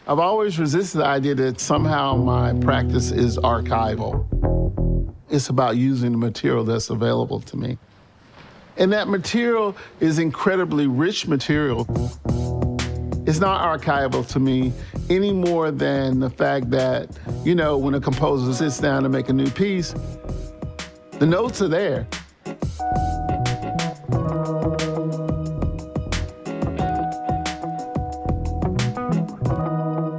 I've always resisted the idea that somehow my practice is archival. It's about using the material that's available to me. And that material is incredibly rich material. It's not archival to me any more than the fact that, you know, when a composer sits down to make a new piece, the notes are there.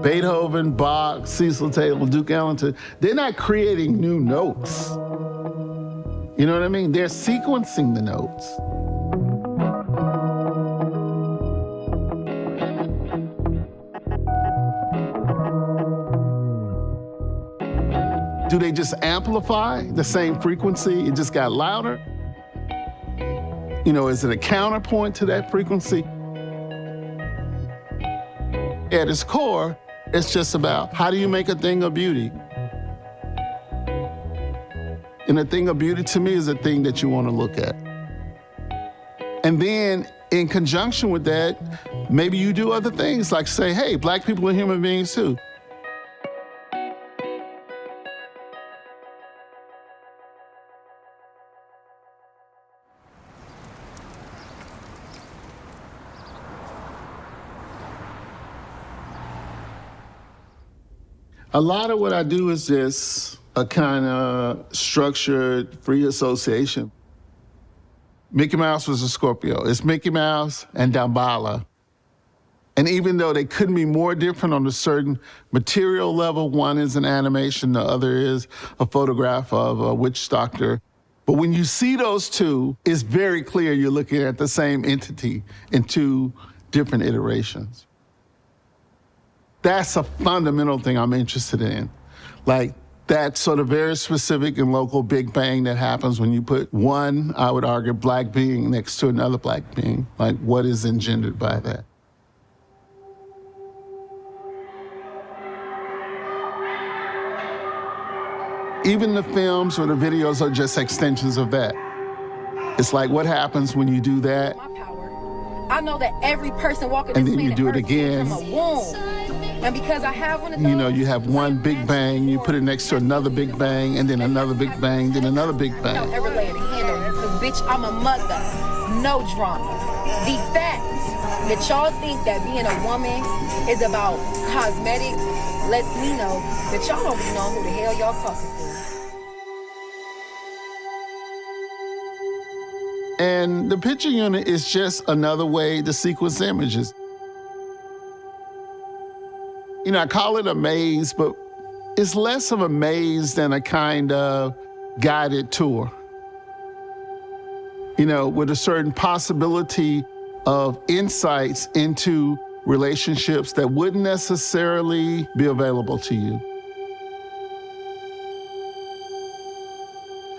Beethoven, Bach, Cecil Taylor, Duke Ellington, they're not creating new notes. You know what I mean? They're sequencing the notes. Do they just amplify the same frequency? It just got louder? You know, is it a counterpoint to that frequency? At its core, it's just about how do you make a thing of beauty? And a thing of beauty to me is a thing that you want to look at. And then in conjunction with that, maybe you do other things like say, hey, Black people are human beings too. A lot of what I do is just a kind of structured free association. Mickey Mouse was a Scorpio. It's Mickey Mouse and LaBella. And even though they couldn't be more different on a certain material level, one is an animation, the other is a photograph of a witch doctor. But when you see those two, it's very clear you're looking at the same entity in two different iterations. That's a fundamental thing I'm interested in. Like that sort of very specific and local big bang that happens when you put one, I would argue, Black being next to another Black being. Like what is engendered by that? Even the films or the videos are just extensions of that. It's like what happens when you do that. I know that every person walking and this then you do it again. From a womb. And because I have one of those, you know, you have one big bang, you put it next to another big bang, and then another big bang, then another big bang. Don't ever lay a hand on me, because bitch, I'm a mother. No drama. The fact that y'all think that being a woman is about cosmetics lets me know that y'all don't even know who the hell y'all talking to. And the picture unit is just another way to sequence images. You know, I call it a maze, but it's less of a maze than a kind of guided tour. You know, with a certain possibility of insights into relationships that wouldn't necessarily be available to you.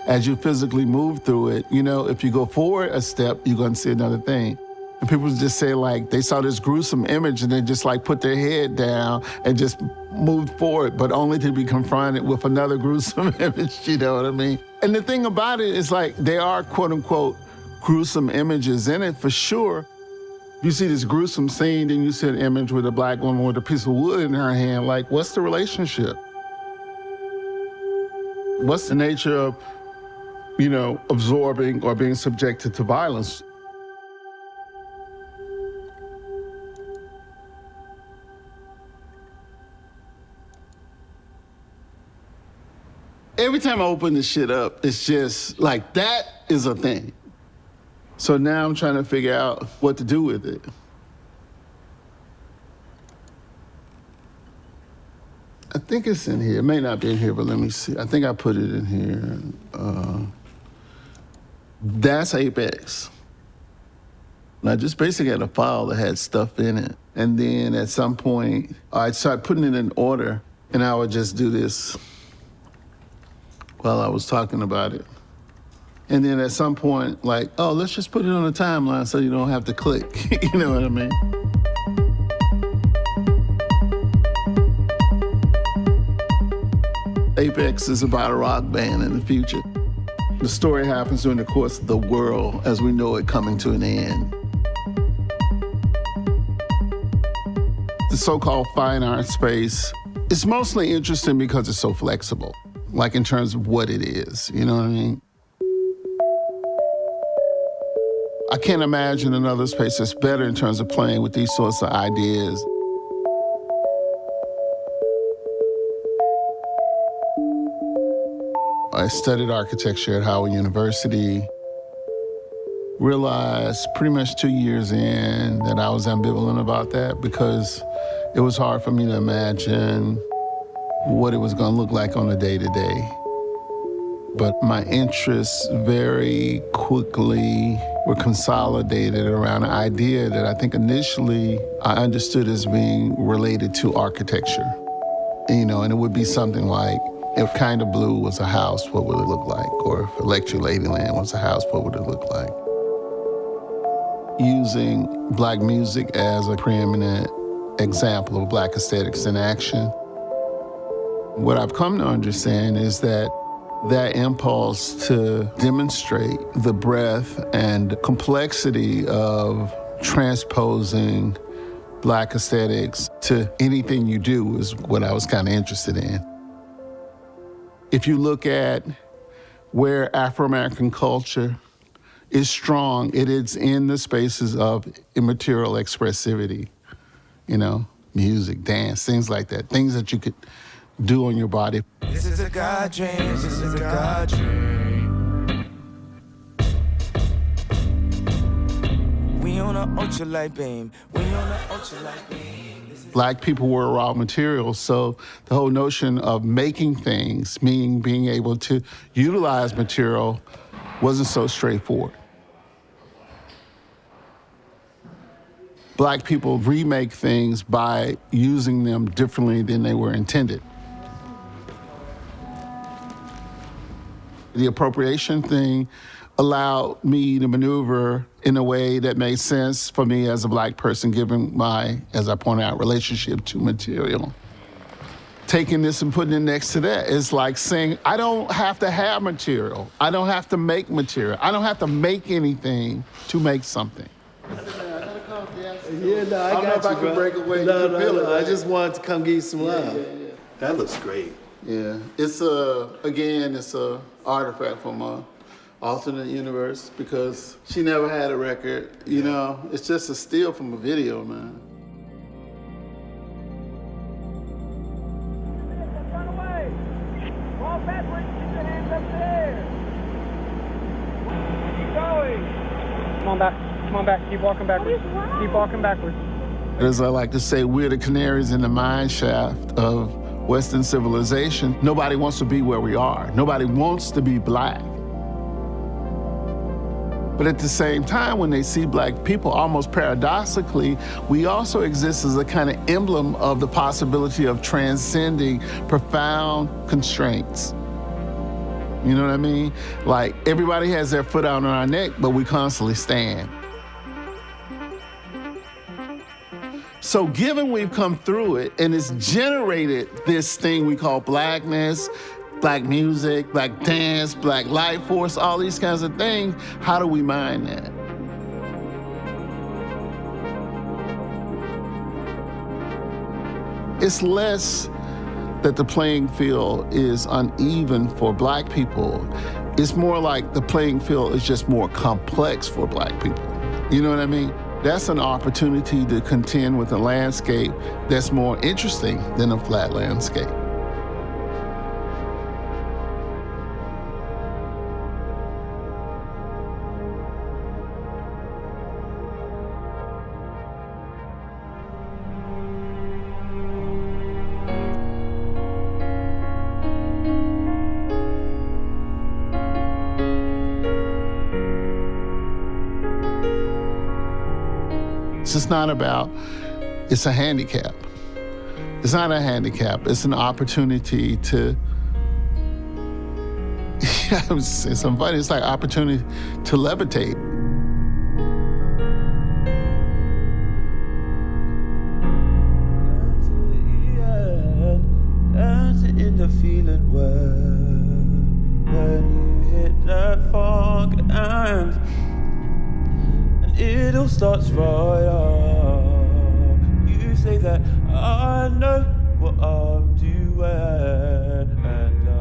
As you physically move through it, you know, if you go forward a step, you're gonna see another thing. And people just say like, they saw this gruesome image and they just like put their head down and just moved forward, but only to be confronted with another gruesome image, you know what I mean? And the thing about it is like, there are quote unquote gruesome images in it for sure. You see this gruesome scene, then you see an image with a Black woman with a piece of wood in her hand, like what's the relationship? What's the nature of, you know, absorbing or being subjected to violence? Every time I open this shit up, it's just like, that is a thing. So now I'm trying to figure out what to do with it. I think it's in here. It may not be in here, but let me see. I think I put it in here. That's Apex. And I just basically had a file that had stuff in it. And then at some point, I'd start putting it in order, and I would just do this while I was talking about it. And then at some point, like, oh, let's just put it on a timeline so you don't have to click. You know what I mean? Apex is about a rock band in the future. The story happens during the course of the world as we know it coming to an end. The so-called fine art space is mostly interesting because it's so flexible, like in terms of what it is, you know what I mean? I can't imagine another space that's better in terms of playing with these sorts of ideas. I studied architecture at Howard University. Realized pretty much 2 years in that I was ambivalent about that because it was hard for me to imagine what it was going to look like on a day-to-day. But my interests very quickly were consolidated around an idea that I think initially I understood as being related to architecture. You know, and it would be something like, if Kind of Blue was a house, what would it look like? Or if Electric Ladyland was a house, what would it look like? Using Black music as a preeminent example of Black aesthetics in action. What I've come to understand is that impulse to demonstrate the breadth and complexity of transposing Black aesthetics to anything you do is what I was kind of interested in. If you look at where Afro-American culture is strong, it is in the spaces of immaterial expressivity, you know, music, dance, things like that, things that you could do on your body. This is a God dream, this is a God dream. We on a ultralight beam, we on a ultralight beam. Black people were raw materials, so the whole notion of making things, meaning being able to utilize material, wasn't so straightforward. Black people remake things by using them differently than they were intended. The appropriation thing allowed me to maneuver in a way that made sense for me as a Black person, given my, as I pointed out, relationship to material. Taking this and putting it next to that is like saying, I don't have to have material. I don't have to make material. I don't have to make anything to make something. Yeah, no, I got you, bro. I don't know if I can break away. No, I just wanted to come give you some love. Yeah. That looks great. Yeah, it's a artifact from a alternate universe because she never had a record, you know? It's just a steal from a video, man. Run away! Fall backwards, keep your hands up there! Keep going! Come on back, keep walking backwards. Keep walking backwards. As I like to say, we're the canaries in the mine shaft of Western civilization. Nobody wants to be where we are. Nobody wants to be Black. But at the same time, when they see Black people, almost paradoxically, we also exist as a kind of emblem of the possibility of transcending profound constraints. You know what I mean? Like, everybody has their foot out on our neck, but we constantly stand. So given we've come through it and it's generated this thing we call Blackness, Black music, Black dance, Black life force, all these kinds of things, how do we mine that? It's less that the playing field is uneven for Black people. It's more like the playing field is just more complex for Black people. You know what I mean? That's an opportunity to contend with a landscape that's more interesting than a flat landscape. It's not about, it's a handicap. It's not a handicap, it's an opportunity to, I was saying something funny, it's like opportunity to levitate. In the feeling when you hit that fog and it all starts right up. You say that I know what I'm doing, and